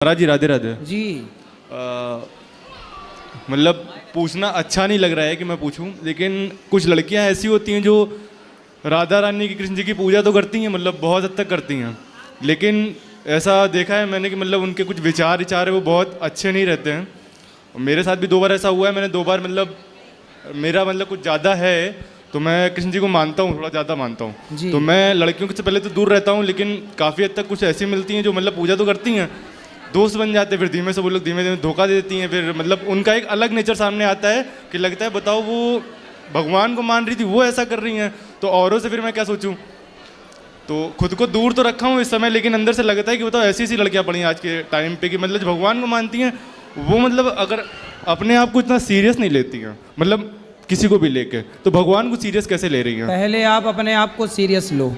महाराज जी राधे राधे जी। मतलब पूछना अच्छा नहीं लग रहा है कि मैं पूछूं, लेकिन कुछ लड़कियां ऐसी होती हैं जो राधा रानी की कृष्ण जी की पूजा तो करती हैं, मतलब बहुत हद तक करती हैं, लेकिन ऐसा देखा है मैंने कि मतलब उनके कुछ विचार है वो बहुत अच्छे नहीं रहते हैं। और मेरे साथ भी 2 बार ऐसा हुआ है। मैंने 2 बार मतलब मेरा मतलब कुछ ज़्यादा है तो मैं कृष्ण जी को मानता हूँ, थोड़ा ज़्यादा मानता हूँ, तो मैं लड़कियों से पहले तो दूर रहता हूँ, लेकिन काफ़ी हद तक कुछ ऐसी मिलती हैं जो मतलब पूजा तो करती हैं, दोस्त बन जाते हैं, फिर धीमे से वो लोग धीमे धीमे धोखा दे देती हैं। फिर मतलब उनका एक अलग नेचर सामने आता है कि लगता है बताओ वो भगवान को मान रही थी, वो ऐसा कर रही हैं, तो औरों से फिर मैं क्या सोचूं। तो खुद को दूर तो रखा हूँ इस समय, लेकिन अंदर से लगता है कि बताओ ऐसी ऐसी लड़कियाँ पड़ी हैं आज के टाइम पे कि मतलब जो भगवान को मानती हैं वो मतलब अगर अपने आप को इतना सीरियस नहीं लेती हैं, मतलब किसी को भी लेके, तो भगवान को सीरियस कैसे ले रही हैं। पहले आप अपने आप को सीरियस लो।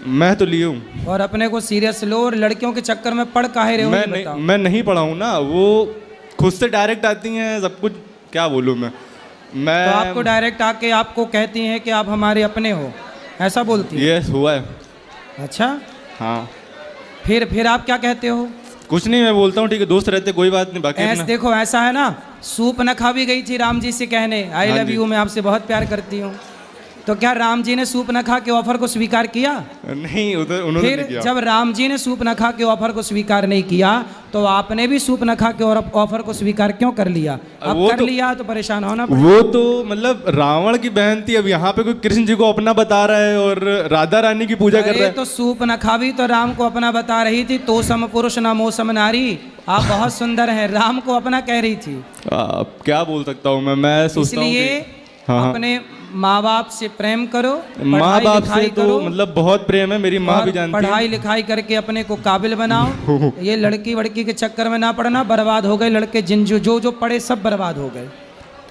मैं तो लिए हूँ और अपने को सीरियस लो, और लड़कियों के चक्कर में पड़ काहे रहे हो? मैं नहीं पढ़ा हूँ ना, वो खुद से डायरेक्ट आती हैं सब कुछ, क्या बोलूँ मैं तो आपको डायरेक्ट आके आपको कहती हैं कि आप हमारे अपने हो, ऐसा बोलती हैं? यस हुआ है। अच्छा हाँ। फिर आप क्या कहते हो? कुछ नहीं, मैं बोलता हूँ ठीक है दोस्त रहते कोई बात नहीं, बाकी अपना। देखो ऐसा है ना, सूप न खा भी गई थी राम जी से कहने आई लव यू, मैं आपसे बहुत प्यार करती हूँ, तो क्या राम जी ने सूप न खा के ऑफर को स्वीकार किया? नहीं, उधर उन्होंने फिर नहीं किया। जब राम जी ने सूप न खा के ऑफर को स्वीकार नहीं किया तो आपने भी सूप न खा के और ऑफर को स्वीकार क्यों कर लिया? अब कर लिया तो परेशान होना पड़ेगा। वो तो मतलब रावण की बहन थी, अब यहाँ पे कोई कृष्ण जी को अपना बता रहा है और राधा रानी की पूजा कर रहा है। तो सूप न खावी तो राम को अपना बता रही थी, तो सम पुरुष न मोसम नारी, आप बहुत सुंदर हैं, राम को अपना कह रही थी। क्या बोल सकता हूँ मैं सोचता हूँ इसलिए अपने माँ बाप से प्रेम करो, माँ बाप से तो मतलब बहुत प्रेम है, मेरी माँ भी जानती है। पढ़ाई लिखाई करके अपने को काबिल बनाओ, ये लड़की वड़की के चक्कर में ना पड़ना, बर्बाद हो गए लड़के, जिन जो पढ़े सब बर्बाद हो गए।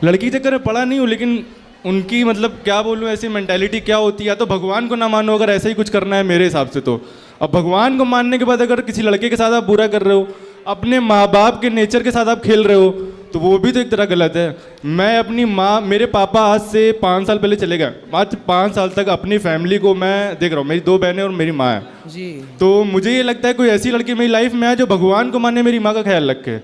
लड़की के चक्कर में पढ़ा नहीं हूँ, लेकिन उनकी मतलब क्या बोलूँ ऐसी मेंटालिटी क्या होती है, या तो भगवान को ना मानो अगर ऐसा ही कुछ करना है मेरे हिसाब से तो। अब भगवान को मानने के बाद अगर किसी लड़के के साथ आप बुरा कर रहे हो, अपने माँ बाप के नेचर के साथ आप खेल रहे हो, तो वो भी तो एक तरह गलत है। मैं अपनी माँ, मेरे पापा आज से 5 साल पहले चले गए, आज 5 साल तक अपनी फैमिली को मैं देख रहा हूँ, मेरी 2 बहनें और मेरी माँ है जी। तो मुझे ये लगता है कोई ऐसी लड़की मेरी लाइफ में है जो भगवान को माने, मेरी माँ का ख्याल रखे।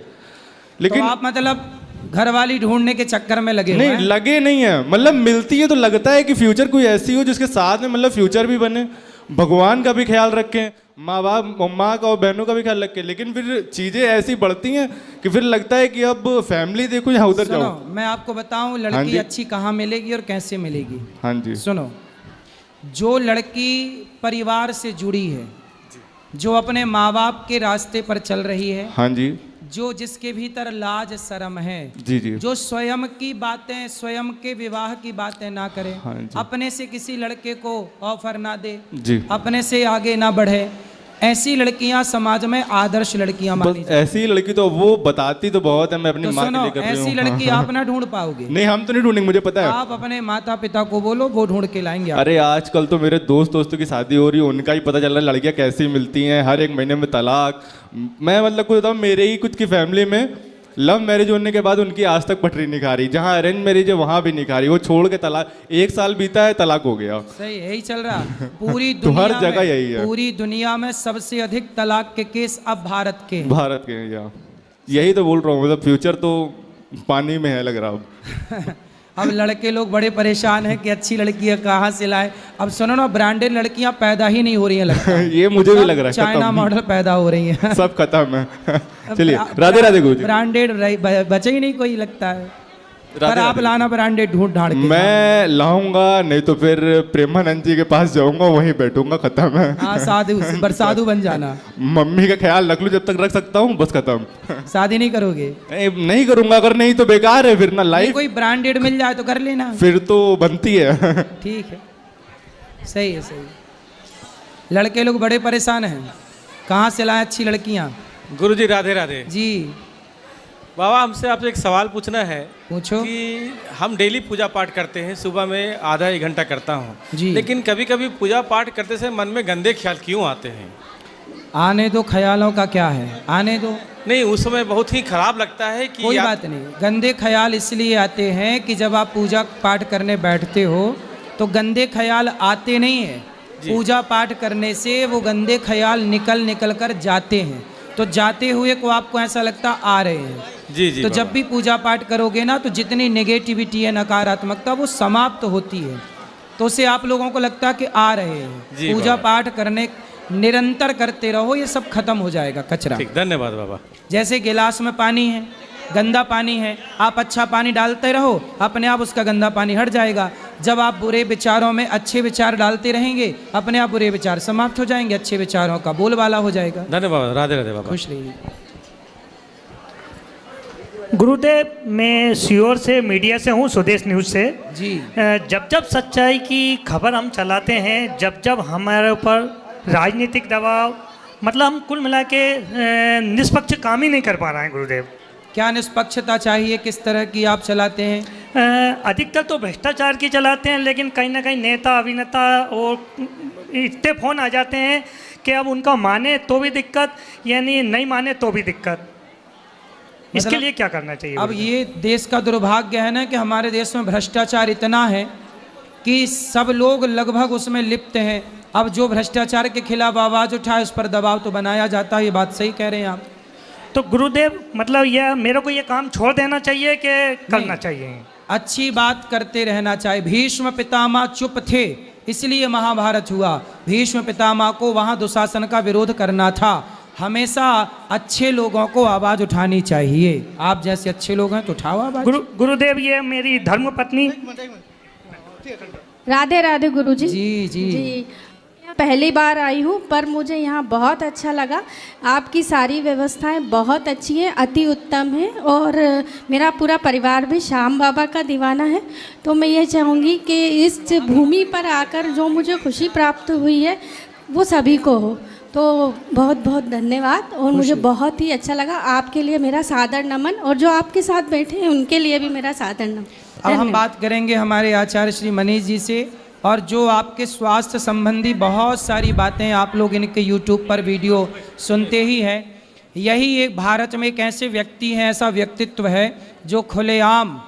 लेकिन तो आप मतलब घरवाली ढूंढने के चक्कर में लगे नहीं, लगे नहीं है, मतलब मिलती है तो लगता है कि फ्यूचर कोई ऐसी हो जिसके साथ में मतलब फ्यूचर भी बने, भगवान का भी ख्याल रखें, माँ बाप माँ का और बहनों का भी ख्याल रखें, लेकिन फिर चीज़ें ऐसी बढ़ती हैं कि फिर लगता है कि अब फैमिली देखो या उधर जाओ। मैं आपको बताऊं लड़की अच्छी कहाँ मिलेगी और कैसे मिलेगी। हाँ जी। सुनो, जो लड़की परिवार से जुड़ी है, जो अपने माँ बाप के रास्ते पर चल रही है, हाँ जी, जो जिसके भीतर लाज शर्म है, जी जी, जो स्वयं की बातें, स्वयं के विवाह की बातें ना करे, हाँ, अपने से किसी लड़के को ऑफर ना दे जी, अपने से आगे ना बढ़े, ऐसी लड़कियां समाज में आदर्श लड़कियां मानी जाती हैं। ऐसी लड़की तो वो बताती तो बहुत है, मैं अपनी माँ के लिए कर रही हूँ। ऐसी लड़की आप ना ढूंढ पाओगे। नहीं, हम तो नहीं ढूंढेंगे, मुझे पता है। आप अपने माता पिता को बोलो, वो ढूंढ के लाएंगे। अरे आजकल तो मेरे दोस्तों की शादी हो रही है, उनका ही पता चल रहा है लड़कियां कैसी मिलती हैं, हर 1 महीने में तलाक। मैं मतलब कुछ बताऊँ, मेरे ही कुछ की फैमिली में लव मैरिज होने के बाद उनकी आज तक पटरी नहीं खा रही, जहाँ अरेंज मैरिज है वहाँ भी नहीं खा रही, वो छोड़ के तलाक, 1 साल बीता है तलाक हो गया। सही यही चल रहा पूरी तो दुनिया हर जगह यही है। पूरी दुनिया में सबसे अधिक तलाक के केस अब भारत के या यही तो बोल रहा हूँ, मतलब फ्यूचर तो पानी में है लग रहा अब लड़के लोग बड़े परेशान हैं कि अच्छी लड़कियां कहाँ से लाए। अब सुनो ना, ब्रांडेड लड़कियां पैदा ही नहीं हो रही हैं लगता है। ये मुझे भी लग रहा है, चाइना मॉडल पैदा हो रही हैं। सब खत्म है। चलिए राधे राधे गुरु। ब्रांडेड बचे ही नहीं कोई लगता है, पर आप लाना ब्रांडेड ढूंढ ढांड के। मैं लाऊंगा, नहीं तो फिर प्रेमानंद जी के पास जाऊंगा, वहीं बैठूंगा, खत्म है। हाँ, साधु बन जाना। मम्मी का ख्याल रख लूं जब तक रख सकता हूँ, बस खत्म। शादी नहीं करोगे? नहीं करूंगा, अगर नहीं तो बेकार है फिर ना लाइफ। कोई ब्रांडेड मिल जाए तो कर लेना, फिर तो बनती है। ठीक है, सही है, सही। लड़के लोग बड़े परेशान हैं, कहाँ से लाए अच्छी लड़कियाँ? गुरुजी राधे राधे जी। बाबा, हमसे आपसे एक सवाल पूछना है। पूछो। कि हम डेली पूजा पाठ करते हैं, सुबह में आधा 1 घंटा करता हूँ, जी। लेकिन कभी कभी पूजा पाठ करते समय मन में गंदे ख्याल क्यों आते हैं? आने दो, ख्यालों का क्या है, आने दो। नहीं, उस समय बहुत ही खराब लगता है कि कोई बात नहीं, गंदे ख्याल इसलिए आते हैं कि जब आप पूजा पाठ करने बैठते हो तो गंदे ख्याल आते नहीं हैं, पूजा पाठ करने से वो गंदे ख्याल निकल कर जाते हैं। तो जाते हुए को आपको ऐसा लगता आ रहे हैं। जी जी तो बाबा। जब भी पूजा पाठ करोगे ना, तो जितनी नेगेटिविटी है, नकारात्मकता, वो समाप्त होती है। तो उससे आप लोगों को लगता है कि आ रहे हैं। जी पूजा बाबा। पाठ करने निरंतर करते रहो, ये सब खत्म हो जाएगा कचरा। ठीक, धन्यवाद बाबा। जैसे गिलास में पानी है, गंदा पानी है, आप अच्छा पानी डालते रहो, अपने आप उसका गंदा पानी हट जाएगा। जब आप बुरे विचारों में अच्छे विचार डालते रहेंगे, अपने आप बुरे विचार समाप्त हो जाएंगे, अच्छे विचारों का बोलबाला हो जाएगा। धन्यवाद, राधे राधे बाबा। खुश रहिए। गुरुदेव, मैं सीहोर से मीडिया से हूँ, स्वदेश न्यूज़ से। जी। जब जब सच्चाई की खबर हम चलाते हैं, जब जब हमारे ऊपर राजनीतिक दबाव, मतलब हम कुल मिला के निष्पक्ष काम ही नहीं कर पा रहे हैं गुरुदेव। क्या निष्पक्षता चाहिए, किस तरह की आप चलाते हैं? अधिकतर तो भ्रष्टाचार की चलाते हैं, लेकिन कहीं ना कहीं नेता अभिनेता और इतने फ़ोन आ जाते हैं कि अब उनका माने तो भी दिक्कत, यानी नहीं माने तो भी दिक्कत। इसके मतलब लिए क्या करना चाहिए? अब ये देश का दुर्भाग्य है ना कि हमारे देश में भ्रष्टाचार इतना है कि सब लोग लगभग उसमें लिप्त हैं। अब जो भ्रष्टाचार के खिलाफ आवाज़ उठाए, उस पर दबाव तो बनाया जाता है। ये बात सही कह रहे हैं आप। तो गुरुदेव, मतलब यह मेरे को ये काम छोड़ देना चाहिए कि करना नहीं। चाहिए? अच्छी बात करते रहना चाहिए। भीष्म पितामह चुप थे, इसलिए महाभारत हुआ। भीष्म पितामह को वहाँ दुशासन का विरोध करना था। हमेशा अच्छे लोगों को आवाज़ उठानी चाहिए। आप जैसे अच्छे लोग हैं तो उठाओ आवाज़। गुरुदेव, ये मेरी धर्म पत्नी। राधे राधे गुरुजी। जी जी। जी, पहली बार आई हूँ, पर मुझे यहाँ बहुत अच्छा लगा। आपकी सारी व्यवस्थाएं बहुत अच्छी हैं, अति उत्तम है। और मेरा पूरा परिवार भी श्याम बाबा का दीवाना है। तो मैं ये चाहूँगी कि इस भूमि पर आकर जो मुझे खुशी प्राप्त हुई है, वो सभी को हो। तो बहुत बहुत धन्यवाद, और मुझे बहुत ही अच्छा लगा। आपके लिए मेरा सादर नमन, और जो आपके साथ बैठे हैं उनके लिए भी मेरा सादर नमन। अब हम बात करेंगे हमारे आचार्य श्री मनीष जी से, और जो आपके स्वास्थ्य संबंधी बहुत सारी बातें आप लोग इनके यूट्यूब पर वीडियो सुनते ही हैं। यही एक भारत में एक ऐसे व्यक्ति हैं, ऐसा व्यक्तित्व है जो खुलेआम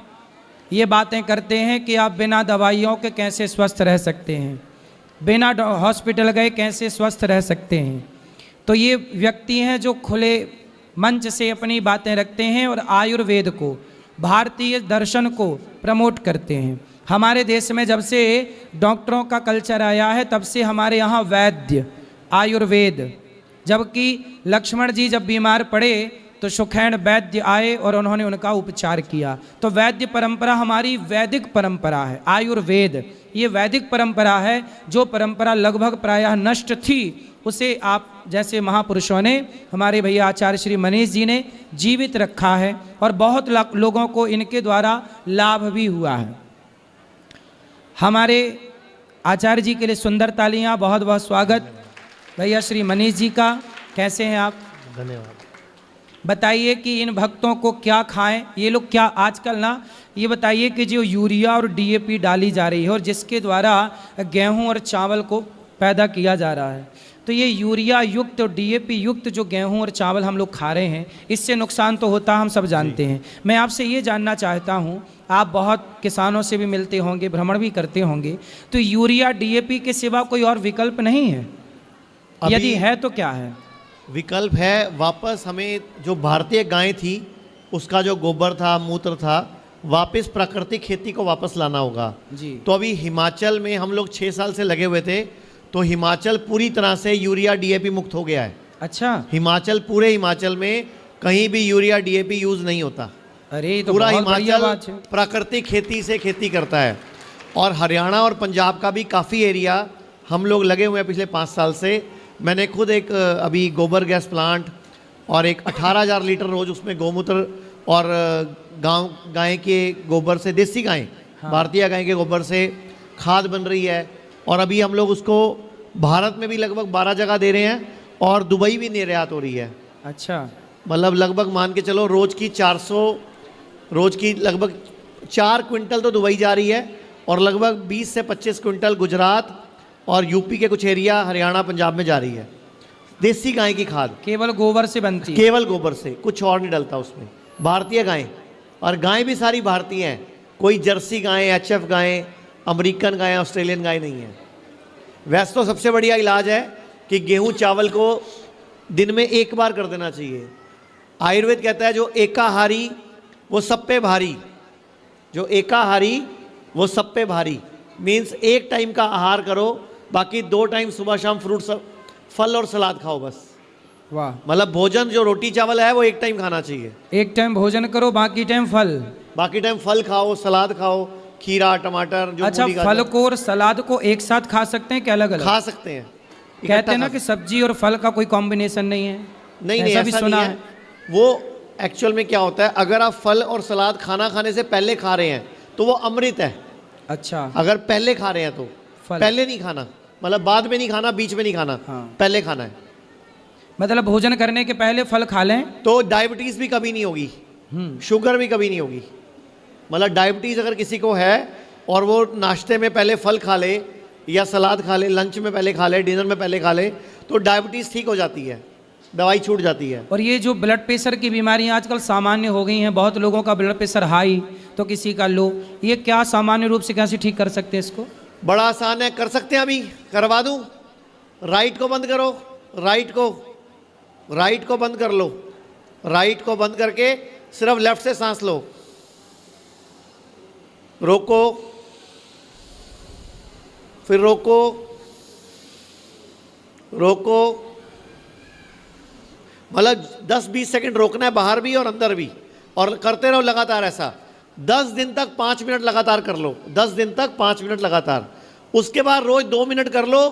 ये बातें करते हैं कि आप बिना दवाइयों के कैसे स्वस्थ रह सकते हैं, बिना हॉस्पिटल गए कैसे स्वस्थ रह सकते हैं। तो ये व्यक्ति हैं जो खुले मंच से अपनी बातें रखते हैं और आयुर्वेद को, भारतीय दर्शन को प्रमोट करते हैं। हमारे देश में जब से डॉक्टरों का कल्चर आया है, तब से हमारे यहाँ वैद्य, आयुर्वेद, जबकि लक्ष्मण जी जब बीमार पड़े तो सुखैन वैद्य आए और उन्होंने उनका उपचार किया। तो वैद्य परंपरा हमारी वैदिक परंपरा है। आयुर्वेद ये वैदिक परंपरा है, जो परंपरा लगभग प्रायः नष्ट थी, उसे आप जैसे महापुरुषों ने, हमारे भैया आचार्य श्री मनीष जी ने जीवित रखा है, और बहुत लोगों को इनके द्वारा लाभ भी हुआ है। हमारे आचार्य जी के लिए सुंदर तालियां, बहुत बहुत स्वागत भैया श्री मनीष जी का। कैसे हैं आप? धन्यवाद। बताइए कि इन भक्तों को क्या खाएं। ये लोग क्या आजकल ना, ये बताइए कि जो यूरिया और डीएपी डाली जा रही है और जिसके द्वारा गेहूं और चावल को पैदा किया जा रहा है, तो ये यूरिया युक्त और डीएपी युक्त जो गेहूं और चावल हम लोग खा रहे हैं, इससे नुकसान तो होता, हम सब जानते हैं। मैं आपसे ये जानना चाहता हूँ, आप बहुत किसानों से भी मिलते होंगे, भ्रमण भी करते होंगे, तो यूरिया डीएपी के सिवा कोई और विकल्प नहीं है? यदि है तो क्या है? विकल्प है, वापस हमें जो भारतीय गाय थी उसका जो गोबर था, मूत्र था, वापस प्राकृतिक खेती को वापस लाना होगा जी। तो अभी हिमाचल में हम लोग 6 साल से लगे हुए थे, तो हिमाचल पूरी तरह से यूरिया डीएपी मुक्त हो गया है। अच्छा। हिमाचल, पूरे हिमाचल में कहीं भी यूरिया डीएपी यूज नहीं होता। अरे तो पूरा बहुत बढ़िया बात हिमाचल है। प्राकृतिक खेती से खेती करता है। और हरियाणा और पंजाब का भी काफ़ी एरिया हम लोग लगे हुए हैं पिछले 5 साल से। मैंने खुद एक अभी गोबर गैस प्लांट और एक 18,000 लीटर रोज उसमें गौमूत्र और गाय के गोबर से, देसी गाय, हाँ। भारतीय गाय के गोबर से खाद बन रही है। और अभी हम लोग उसको भारत में भी लगभग 12 जगह दे रहे हैं, और दुबई भी निर्यात हो रही है। अच्छा। मतलब लगभग मान के चलो रोज की लगभग 4 क्विंटल तो दुबई जा रही है, और लगभग 20 से 25 क्विंटल गुजरात और यूपी के कुछ एरिया, हरियाणा, पंजाब में जा रही है। देसी गाय की खाद केवल गोबर से बनती है? केवल गोबर से, कुछ और नहीं डलता उसमें। भारतीय गाय, और गाय भी सारी भारतीय हैं, कोई जर्सी गाय, एचएफ गाय, अमेरिकन गाय, ऑस्ट्रेलियन गाय नहीं है। वैसे तो सबसे बढ़िया इलाज है कि गेहूं चावल को दिन में एक बार कर देना चाहिए। आयुर्वेद कहता है जो एकाहारी वो सब पे भारी, जो एकाहारी वो सब पे भारी, मीन्स एक टाइम का आहार करो, बाकी 2 टाइम सुबह शाम फ्रूट फल और सलाद खाओ बस। वाह, मतलब भोजन जो रोटी चावल है वो एक टाइम खाना चाहिए। एक टाइम भोजन करो, बाकी टाइम फल। बाकी टाइम फल खाओ, सलाद खाओ, खीरा टमाटर जो अच्छा, मूली फल गाजर को और सलाद को एक साथ खा सकते हैं कि अलग अलग? खा सकते हैं। कहते हैं ना इकट्ठा कि सब्जी और फल का कोई कॉम्बिनेशन नहीं है। नहीं ऐसा भी ऐसा सुना नहीं है। वो एक्चुअल में क्या होता है, अगर आप फल और सलाद खाना खाने से पहले खा रहे हैं तो वो अमृत है। अच्छा, अगर पहले खा रहे हैं तो फल। पहले नहीं खाना, मतलब बाद में नहीं खाना, बीच में नहीं खाना, हाँ। पहले खाना है। मतलब भोजन करने के पहले फल खा लें तो डायबिटीज भी कभी नहीं होगी, शुगर भी कभी नहीं होगी। मतलब डायबिटीज अगर किसी को है और वो नाश्ते में पहले फल खा ले या सलाद खा ले, लंच में पहले खा ले, डिनर में पहले खा ले, तो डायबिटीज ठीक हो जाती है, दवाई छूट जाती है। और ये जो ब्लड प्रेशर की बीमारियां आजकल सामान्य हो गई हैं, बहुत लोगों का ब्लड प्रेशर हाई तो किसी का लो, ये क्या सामान्य रूप से कैसे ठीक कर सकते हैं इसको? बड़ा आसान है, कर सकते हैं, अभी करवा दूं। राइट को बंद करो, राइट को बंद कर लो, राइट को बंद करके सिर्फ लेफ्ट से सांस लो, रोको, फिर रोको, रोको, मतलब 10-20 सेकंड रोकना है, बाहर भी और अंदर भी, और करते रहो लगातार ऐसा 10 दिन तक 5 मिनट लगातार कर लो, 10 दिन तक 5 मिनट लगातार। उसके बाद रोज 2 मिनट कर लो।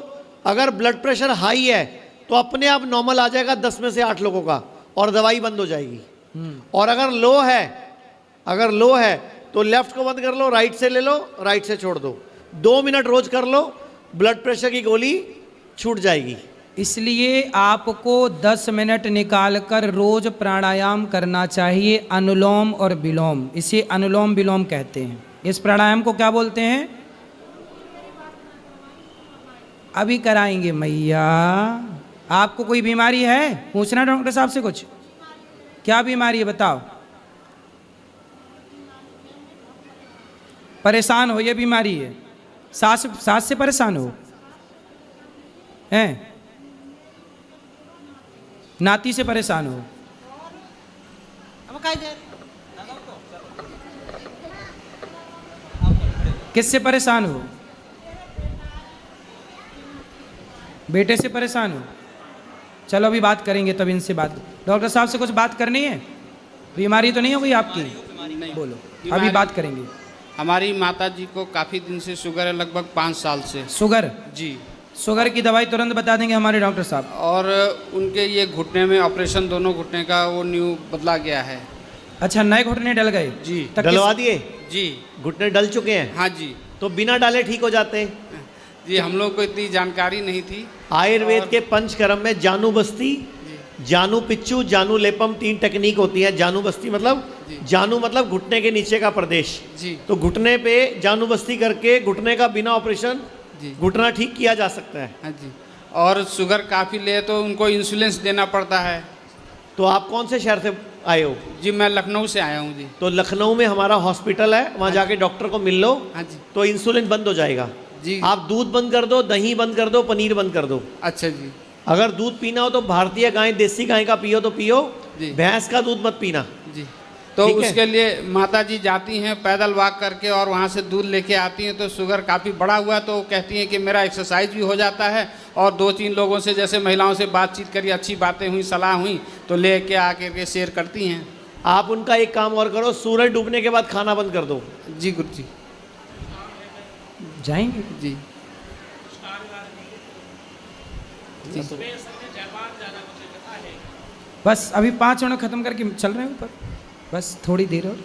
अगर ब्लड प्रेशर हाई है तो अपने आप नॉर्मल आ जाएगा 10 में से 8 लोगों का, और दवाई बंद हो जाएगी। और अगर लो है तो लेफ्ट को बंद कर लो, राइट से ले लो, राइट से छोड़ दो, 2 मिनट रोज कर लो, ब्लड प्रेशर की गोली छूट जाएगी। इसलिए आपको 10 मिनट निकालकर रोज प्राणायाम करना चाहिए, अनुलोम और विलोम। इसे अनुलोम विलोम कहते हैं। इस प्राणायाम को क्या बोलते हैं? अभी कराएंगे मैया। आपको कोई बीमारी है? पूछना डॉक्टर साहब से कुछ, क्या बीमारी है बताओ? परेशान हो, ये बीमारी है? सांस से परेशान हो हैं? नाती से परेशान हो? किससे परेशान हो? बेटे से परेशान हो? चलो अभी बात करेंगे, तब इनसे बात। डॉक्टर साहब से कुछ बात करनी है? बीमारी तो नहीं हो गई आपकी? बोलो, अभी बात करेंगे। हमारी माता जी को काफ़ी दिन से शुगर है, लगभग 5 साल से। शुगर? जी। शुगर की दवाई तुरंत बता देंगे हमारे डॉक्टर साहब। और उनके ये घुटने में ऑपरेशन, दोनों घुटने का वो न्यू बदला गया है। अच्छा, नए घुटने डल गए? जी। डलवा दिए? जी। घुटने डल चुके हैं? हाँ जी। तो बिना डाले ठीक हो जाते हैं जी, हम लोग को इतनी जानकारी नहीं थी। आयुर्वेद के पंचकर्म में जानु बस्ती, जानु पिच्चू, जानु लेपम 3 टेक्निक होती है। जानु बस्ती मतलब, जानु मतलब घुटने के नीचे का प्रदेश जी। तो घुटने पे जानु बस्ती करके घुटने का बिना ऑपरेशन घुटना ठीक किया जा सकता है। हाँ जी। और शुगर काफ़ी ले तो उनको इंसुलिन देना पड़ता है। तो आप कौन से शहर से आए हो? जी, मैं लखनऊ से आया हूँ जी। तो लखनऊ में हमारा हॉस्पिटल है, वहाँ जाके डॉक्टर को मिल लो। हाँ जी। तो इंसुलिन बंद हो जाएगा जी। आप दूध बंद कर दो, दही बंद कर दो, पनीर बंद कर दो। अच्छा जी। अगर दूध पीना हो तो भारतीय गाय, देसी गाय का पियो तो पियो, जी। भैंस का दूध मत पीना। जी। तो ठीक है? उसके लिए माता जी जाती हैं पैदल वॉक करके और वहाँ से दूध लेके आती हैं। तो शुगर काफ़ी बढ़ा हुआ, तो कहती हैं कि मेरा एक्सरसाइज भी हो जाता है, और 2-3 लोगों से, जैसे महिलाओं से बातचीत करी, अच्छी बातें हुई, सलाह हुई, तो लेके आके के शेयर करती हैं। आप उनका एक काम और करो, सूरज डूबने के बाद खाना बंद कर दो। जी गुरु जी। जाएंगे जी। बस अभी 5 मिनट खत्म करके चल रहे हैं ऊपर, बस थोड़ी देर और।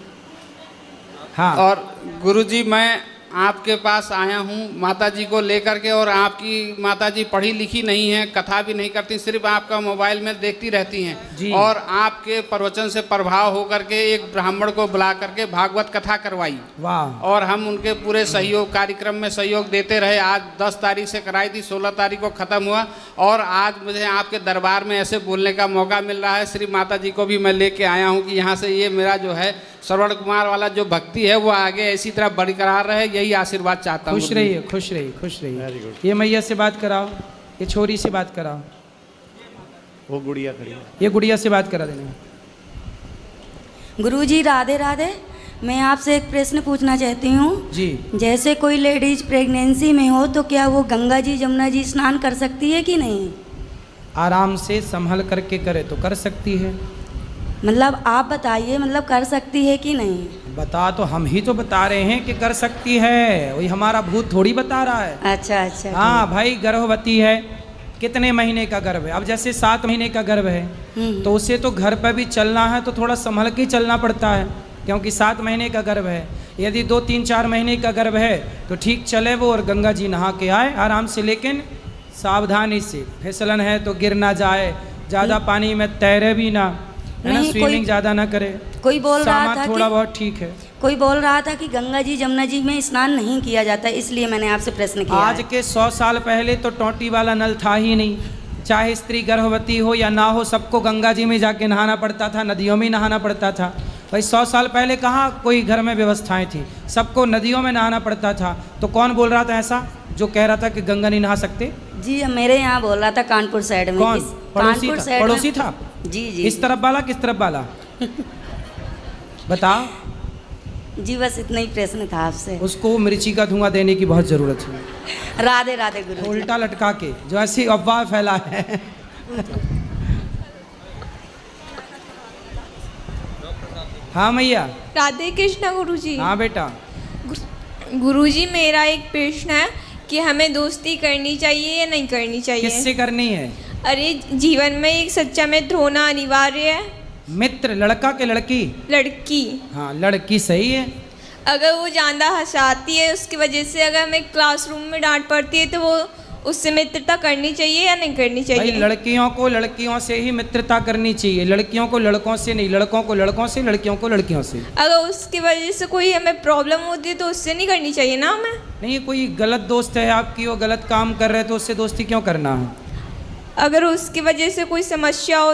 हाँ। और गुरुजी, मैं आपके पास आया हूँ माता जी को लेकर के, और आपकी माता जी पढ़ी लिखी नहीं है, कथा भी नहीं करती, सिर्फ आपका मोबाइल में देखती रहती हैं जी। और आपके प्रवचन से प्रभाव होकर के एक ब्राह्मण को बुला करके भागवत कथा करवाई। वाह। और हम उनके पूरे सहयोग, कार्यक्रम में सहयोग देते रहे। आज 10 तारीख से कराई थी, 16 तारीख को ख़त्म हुआ, और आज मुझे आपके दरबार में ऐसे बोलने का मौका मिल रहा है। श्री माता जी को भी मैं लेके आया हूँ कि यहाँ से ये मेरा जो है श्रवण कुमार वाला जो भक्ति है वो आगे ऐसी तरह बरकरार रहे, यही आशीर्वाद चाहता हूँ। खुश रहिए, खुश रहिए, खुश रहिए। ये मैया से बात कराओ, ये छोरी से बात कराओ। वो गुड़िया खड़ी है। ये गुड़िया से बात करा देना। गुरुजी राधे राधे। मैं आपसे एक प्रश्न पूछना चाहती हूँ। जी। जैसे कोई लेडीज प्रेगनेंसी में हो तो क्या वो गंगा जी जमुना जी स्नान कर सकती है कि नहीं? आराम से संभल करके करे तो कर सकती है। मतलब आप बताइए, मतलब कर सकती है कि नहीं? बता तो हम ही तो बता रहे हैं कि कर सकती है, वही हमारा भूत थोड़ी बता रहा है। अच्छा अच्छा। हाँ भाई, गर्भवती है, कितने महीने का गर्भ है? अब जैसे 7 महीने का गर्भ है तो उसे तो घर पर भी चलना है तो थोड़ा संभल के चलना पड़ता है, क्योंकि 7 महीने का गर्भ है। यदि 2, 3, 4 महीने का गर्भ है तो ठीक चले वो और गंगा जी नहा के आए आराम से, लेकिन सावधानी से। फिसलन है तो गिर ना जाए, ज़्यादा पानी में तैरे भी ना, है ना, नहीं, स्विमिंग ज़्यादा ना करे। कोई बोल रहा सामान था थोड़ा कि बहुत ठीक है। कोई बोल रहा था कि गंगा जी जमुना जी में स्नान नहीं किया जाता, इसलिए मैंने आपसे प्रश्न किया आज है। के 100 साल पहले तो टोंटी वाला नल था ही नहीं। चाहे स्त्री गर्भवती हो या ना हो, सबको गंगा जी में जाके नहाना पड़ता था, नदियों में नहाना पड़ता था। भाई 100 साल पहले कहाँ कोई घर में व्यवस्थाएं थी, सबको नदियों में नहाना पड़ता था। तो कौन बोल रहा था ऐसा जो कह रहा था कि गंगा नहीं नहा सकते? जी मेरे यहाँ बोल रहा था कानपुर साइड में। कौन? पड़ोसी कानपुर था? साइड में। पड़ोसी था? जी जी। इस तरफ वाला किस तरफ वाला? बताओ। जी बस इतना ही प्रश्न था आपसे। उसको मिर्ची का धुआं देने की बहुत ज़रूरत है। राधे राधे गुरु। उल्टा लटका के जो ऐसी अफवाह फैला है। हाँ मैया। राधे कृष्णा गुरुजी। हाँ बेटा। गुरुजी मेरा एक प्रश्न है कि हमें दोस्ती करनी चाहिए या नहीं करनी चाहिए? किससे करनी है? अरे जीवन में एक सच्चा मित्र होना अनिवार्य है। मित्र लड़का के लड़की? लड़की। हाँ लड़की सही है। अगर वो ज़्यादा हंसाती है उसकी वजह से अगर हमें क्लासरूम में डांट पड़ती है तो वो उससे मित्रता करनी चाहिए या नहीं करनी भाई चाहिए? लड़कियों को लड़कियों से ही मित्रता करनी चाहिए, लड़कियों को लड़कों से नहीं, लड़कों को लड़कों से, लड़कियों को लड़कियों से। अगर उसकी वजह से कोई हमें प्रॉब्लम होती है तो उससे नहीं करनी चाहिए ना हमें? नहीं, कोई गलत दोस्त है आपकी, वो गलत काम कर रहे तो उससे दोस्ती क्यों करना है? अगर उसकी वजह से कोई समस्या हो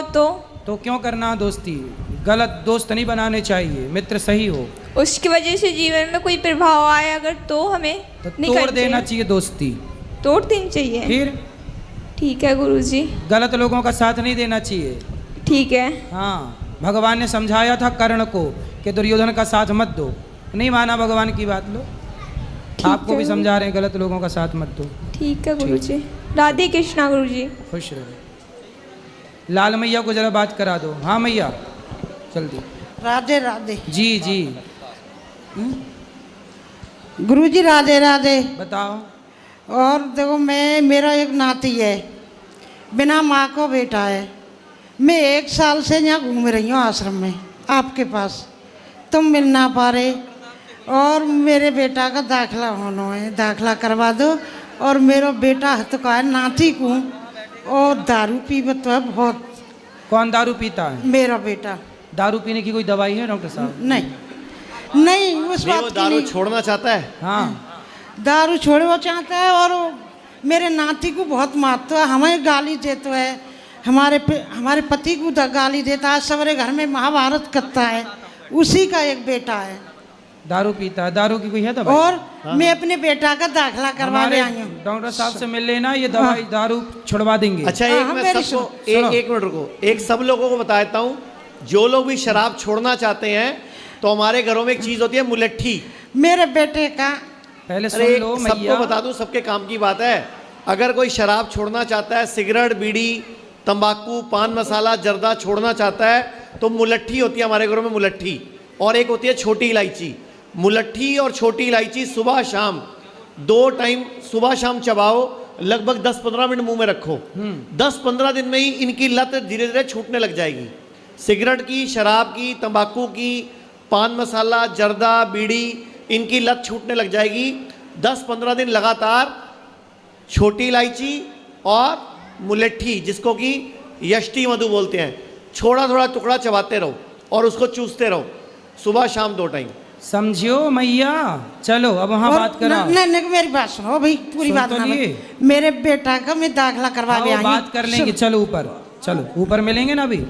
तो क्यों करना है दोस्ती? गलत दोस्त नहीं बनाने चाहिए, मित्र सही हो। उसकी वजह से जीवन में कोई प्रभाव आए अगर तो हमें तो नहीं तोड़ करनी देना चाहिए। चाहिए दोस्ती। तोड़ देनी चाहिए? फिर ठीक है गुरुजी। गलत लोगों का साथ नहीं देना चाहिए। ठीक है। हाँ, भगवान ने समझाया था कर्ण को कि दुर्योधन का साथ मत दो, नहीं माना भगवान की बात। लो आपको है भी समझा रहे हैं, गलत लोगों का साथ मत दो। ठीक है गुरुजी। राधे कृष्णा गुरुजी। खुश रहो। लाल मैया को जरा बात करा दो। हाँ मैया जल्दी। राधे राधे। जी जी। गुरुजी राधे राधे। बताओ। और देखो मेरा एक नाती है, बिना माँ को बेटा है। मैं 1 साल से यहाँ घूम रही हूँ आश्रम में आपके पास, तुम मिल ना पा रहे। और मेरे बेटा का दाखला होना है, दाखला करवा दो। और मेरा बेटा हथ का है नाती को, और दारू पीबत है बहुत। कौन दारू पीता है? मेरा बेटा। दारू पीने की कोई दवाई है डॉक्टर साहब? नहीं नहीं, उस बात वो की दारू नहीं। छोड़ना चाहता है। हाँ दारू छोड़े वो चाहता है, और वो मेरे नाती को बहुत मारता है, हमें गाली देता है, हमारे पति को गाली देता है, सवरे घर में महाभारत करता है। उसी का एक बेटा है, दारू पीता है। दारू की कोई है दवाई? और मैं अपने बेटा का दाखला करवा ले आई हूँ। डॉक्टर साहब से मिल लेना, ये दवाई दारू छुड़वा देंगे। अच्छा एक मैं सबको एक मिनट रुको, एक सब लोगों को बता देता हूँ, जो लोग भी शराब छोड़ना चाहते हैं तो हमारे घरों में एक चीज होती है मुलट्ठी। मेरे बेटे का पहले सुन अरे लो सबको मैया। बता दूं, सबके काम की बात है। अगर कोई शराब छोड़ना चाहता है, सिगरेट बीड़ी तंबाकू पान मसाला जर्दा छोड़ना चाहता है तो मुलट्ठी होती है हमारे घरों में, मुलट्ठी। और एक होती है छोटी इलायची। मुलट्ठी और छोटी इलायची सुबह शाम 2 टाइम सुबह शाम चबाओ, लगभग 10-15 मिनट मुंह में रखो। 10-15 दिन में ही इनकी लत धीरे धीरे छूटने लग जाएगी। सिगरेट की, शराब की, तंबाकू की, पान मसाला जर्दा बीड़ी, इनकी लत छूटने लग जाएगी। 10-15 दिन लगातार छोटी इलायची और मुलट्ठी, जिसको कि यष्टि मधु बोलते हैं, थोड़ा थोड़ा टुकड़ा चबाते रहो और उसको चूसते रहो सुबह शाम 2 टाइम। समझियो मैया। चलो अब वहाँ बात कराओ। नहीं मेरी बात सुनो भाई, पूरी बात ना। मेरे बेटा का मैं दाखला करवा ले आई हूँ। बात कर लेंगे। चलो ऊपर, चलो ऊपर मिलेंगे ना अभी।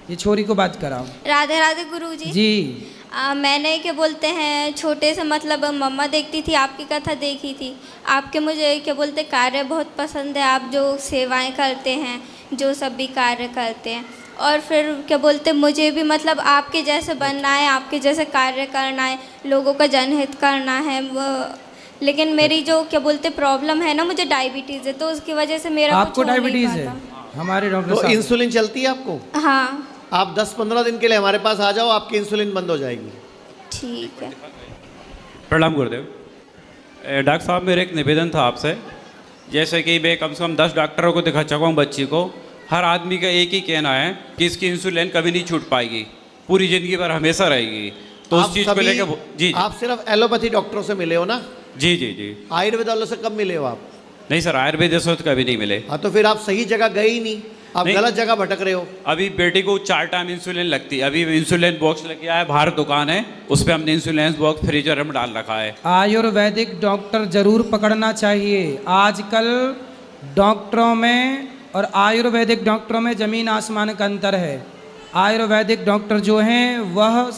ये छोरी को बात कराओ। राधे राधे गुरुजी। जी। मैंने क्या बोलते हैं छोटे से मतलब मम्मा देखती थी, आपकी कथा देखी थी। आपके मुझे क्या बोलते कार्य बहुत पसंद है, आप जो सेवाएं करते हैं जो सब भी कार्य करते हैं। और फिर क्या बोलते मुझे भी मतलब आपके जैसे बनना है, आपके जैसे कार्य करना है, लोगों का जनहित करना है। लेकिन मेरी जो क्या बोलते प्रॉब्लम है ना, मुझे डायबिटीज़ है, तो उसकी वजह से मेरा आपको डायबिटीज़ है? हमारे डॉक्टर तो साहब इंसुलिन चलती है आपको? हाँ। आप 10-15 दिन के लिए हमारे पास आ जाओ, आपकी इंसुलिन बंद हो जाएगी। ठीक है। प्रणाम गुरुदेव। डॉक्टर साहब, मेरा एक निवेदन था आपसे। जैसे कि मैं कम से कम 10 डॉक्टरों को दिखा चुका हूँ बच्ची को। हर आदमी का एक ही कहना है कि इसकी इंसुलिन कभी नहीं छूट पाएगी, पूरी ज़िंदगी भर हमेशा रहेगी। तो उस चीज़ को लेकर जी, आप सिर्फ एलोपैथी डॉक्टरों से मिले हो ना? जी जी जी। आयुर्वेद वालों से कब मिले हो आप? नहीं सर, आयुर्वेद से तो कभी नहीं मिले। हाँ, तो फिर आप सही जगह गए ही नहीं, आप गलत जगह भटक रहे हो। अभी बेटी को 4 टाइम इंसुलिन लगती है। अभी इंसुलिन बॉक्स लग गया है, बाहर दुकान है, उस पर हमने इंसुलिन बॉक्स फ्रीजर में डाल रखा है। आयुर्वेदिक डॉक्टर जरूर पकड़ना चाहिए। आजकल डॉक्टरों में और आयुर्वेदिक डॉक्टरों में ज़मीन आसमान का अंतर है। आयुर्वेदिक डॉक्टर जो हैं वह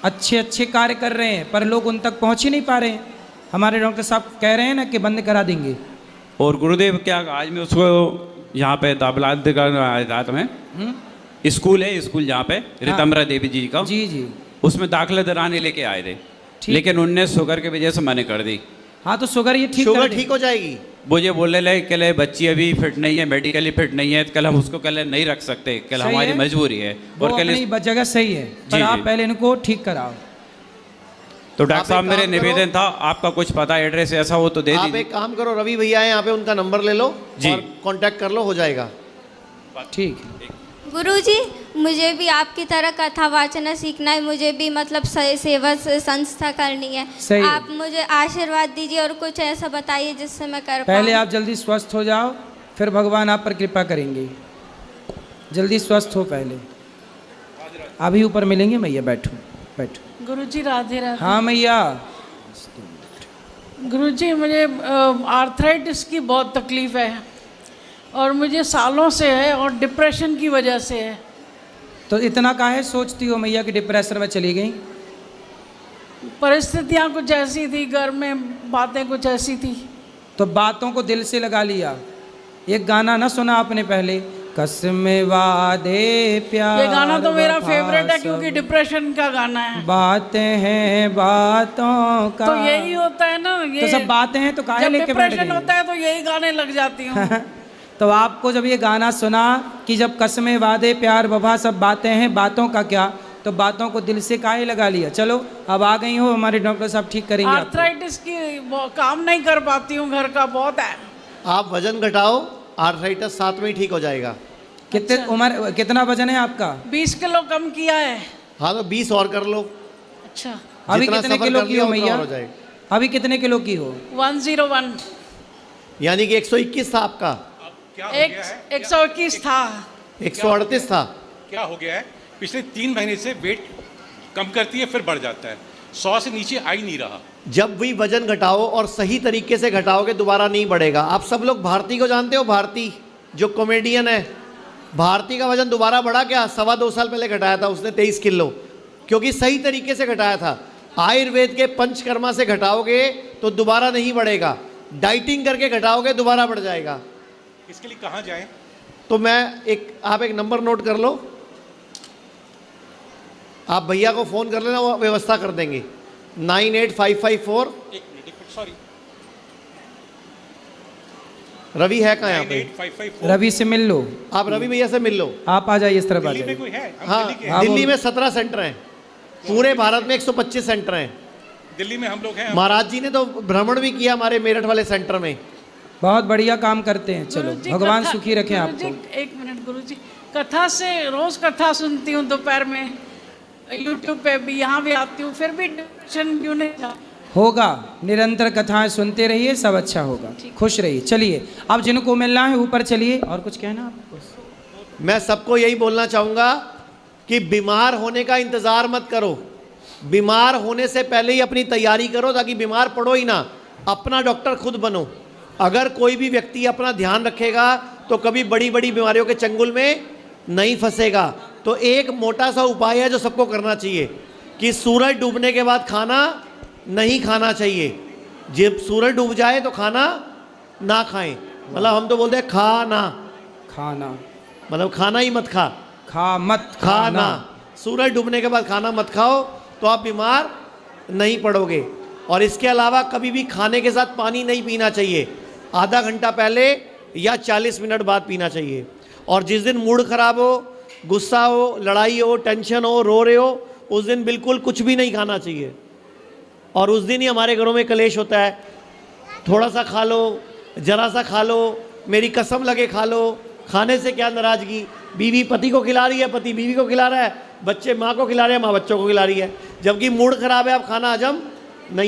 अच्छे अच्छे कार्य कर रहे हैं, पर लोग उन तक पहुंच ही नहीं पा रहे हैं। हमारे डॉक्टर साहब कह रहे हैं ना कि बंद करा देंगे। और गुरुदेव, क्या आज मैं उसको यहाँ पे दाबलाद रात में स्कूल है, स्कूल जहाँ पे रितम्बरा देवी जी का, जी जी, उसमें दाखिला दिलाने लेके आए थे, लेकिन उनने शुगर की वजह से मना कर दी। हाँ, तो शुगर ये ठीक हो जाएगी। मुझे बोलने लगे कल बच्ची अभी फिट नहीं है, मेडिकली फिट नहीं है, कल हम उसको कल नहीं रख सकते, कल हमारी मजबूरी है। और कल अपनी जगह सही है, पर आप पहले इनको ठीक कराओ। तो डॉक्टर साहब, मेरे निवेदन था, आपका कुछ पता एड्रेस ऐसा हो तो दे दीजिए। आप एक काम करो, रवि भैया है यहाँ पे, उनका नंबर ले लो जी, और कांटेक्ट कर लो, हो जाएगा। ठीक। गुरुजी, मुझे भी आपकी तरह कथा वाचना सीखना है, मुझे भी मतलब सेवा संस्था करनी है। आप मुझे आशीर्वाद दीजिए और कुछ ऐसा बताइए जिससे मैं कर पाऊँ। पहले आप जल्दी स्वस्थ हो जाओ, फिर भगवान आप पर कृपा करेंगे। जल्दी स्वस्थ हो पहले। अभी ऊपर मिलेंगे मैया, बैठो बैठो। गुरुजी राधे राधे। हाँ मैया। गुरुजी, मुझे आर्थराइटिस की बहुत तकलीफ़ है और मुझे सालों से है और डिप्रेशन की वजह से है। तो इतना काहे सोचती हो मैया कि डिप्रेशन में चली गई? परिस्थितियाँ कुछ ऐसी थी, घर में बातें कुछ ऐसी थी। तो बातों को दिल से लगा लिया। एक गाना ना सुना आपने पहले, कसमें वादे प्यार। ये गाना तो मेरा फेवरेट है क्योंकि डिप्रेशन का गाना है। बातें हैं बातों का, तो यही होता है ना, ये तो सब बातें हैं तो काहे लेके बैठ गई? डिप्रेशन होता है तो यही गाने लग जाती हूँ। तो आपको जब ये गाना सुना कि जब कसमें वादे प्यार वफा सब बातें हैं बातों का क्या, तो बातों को दिल से काहे लगा लिया। चलो अब आ गई हो, हमारे डॉक्टर साहब ठीक करेंगे। आर्थराइटिस की काम नहीं कर पाती हूँ, घर का बहुत है। आप वजन घटाओ, आर्थराइटिस साथ में ही ठीक हो जाएगा। कितने उम्र, कितना वजन है आपका? 20 किलो कम किया है। हाँ, तो 20 और कर लो। अच्छा, अभी कितने किलो की हो मैया? अभी कितने किलो की हो? 101। यानी कि 121 था आपका? 121 था। 138 था। क्या हो गया है, पिछले 3 महीने से वेट कम करती है फिर बढ़ जाता है, 100 से नीचे आ ही नहीं रहा। जब भी वजन घटाओ और सही तरीके से घटाओगे दोबारा नहीं बढ़ेगा। आप सब लोग भारती को जानते हो? भारती जो कॉमेडियन है, भारती का वजन दोबारा बढ़ा क्या? 2.25 साल पहले घटाया था उसने 23 किलो, क्योंकि सही तरीके से घटाया था। आयुर्वेद के पंचकर्मा से घटाओगे तो दोबारा नहीं बढ़ेगा, डाइटिंग करके घटाओगे दोबारा बढ़ जाएगा। इसके लिए कहाँ जाएं? तो आप एक नंबर नोट कर लो, आप भैया को फ़ोन कर लेना, वो व्यवस्था कर देंगे। 98554। एक मिनट, सॉरी, रवि है कहाँ यहाँ पे? रवि से मिल लो। आप रवि भैया से मिल लो। आप आ जाइए, इस तरफ आ जाइए। कोई है? हाँ, दिल्ली में 17 सेंटर हैं, पूरे भारत में 125 सेंटर हैं। दिल्ली में हम लोग हैं। महाराज जी ने तो भ्रमण भी किया हमारे मेरठ वाले सेंटर में। बहुत बढ़िया काम करते हैं। चलो भगवान सुखी रखें आपको। एक मिनट गुरुजी, कथा से रोज कथा सुनती हूँ दोपहर में, यूट्यूब पे भी, यहाँ भी आती हूँ, फिर भी डिप्रेशन क्यों नहीं था? होगा, निरंतर कथाएं सुनते रहिए, सब अच्छा होगा। खुश रहिए। चलिए अब जिनको मिलना है ऊपर चलिए। और कुछ कहना आपको? मैं सबको यही बोलना चाहूँगा कि बीमार होने का इंतज़ार मत करो, बीमार होने से पहले ही अपनी तैयारी करो, ताकि बीमार पड़ो ही ना। अपना डॉक्टर खुद बनो। अगर कोई भी व्यक्ति अपना ध्यान रखेगा तो कभी बड़ी बड़ी बीमारियों के चंगुल में नहीं फंसेगा। तो एक मोटा सा उपाय है जो सबको करना चाहिए कि सूरज डूबने के बाद खाना नहीं खाना चाहिए। जब सूरज डूब जाए तो खाना ना खाएं, मतलब हम तो बोलते हैं खाना। मतलब खाना ही मत खाना। सूरज डूबने के बाद खाना मत खाओ तो आप बीमार नहीं पड़ोगे। और इसके अलावा कभी भी खाने के साथ पानी नहीं पीना चाहिए, आधा घंटा पहले या 40 मिनट बाद पीना चाहिए। और जिस दिन मूड खराब हो, गुस्सा हो, लड़ाई हो, टेंशन हो, रो रहे हो, उस दिन बिल्कुल कुछ भी नहीं खाना चाहिए। और उस दिन ही हमारे घरों में कलेश होता है, थोड़ा सा खा लो, जरा सा खा लो, मेरी कसम लगे खा लो। खाने से क्या नाराज़गी, बीवी पति को खिला रही है, पति बीवी को खिला रहा है, बच्चे माँ को खिला रहे हैं, माँ बच्चों को खिला रही है, जबकि मूड खराब है, अब खाना हजम नहीं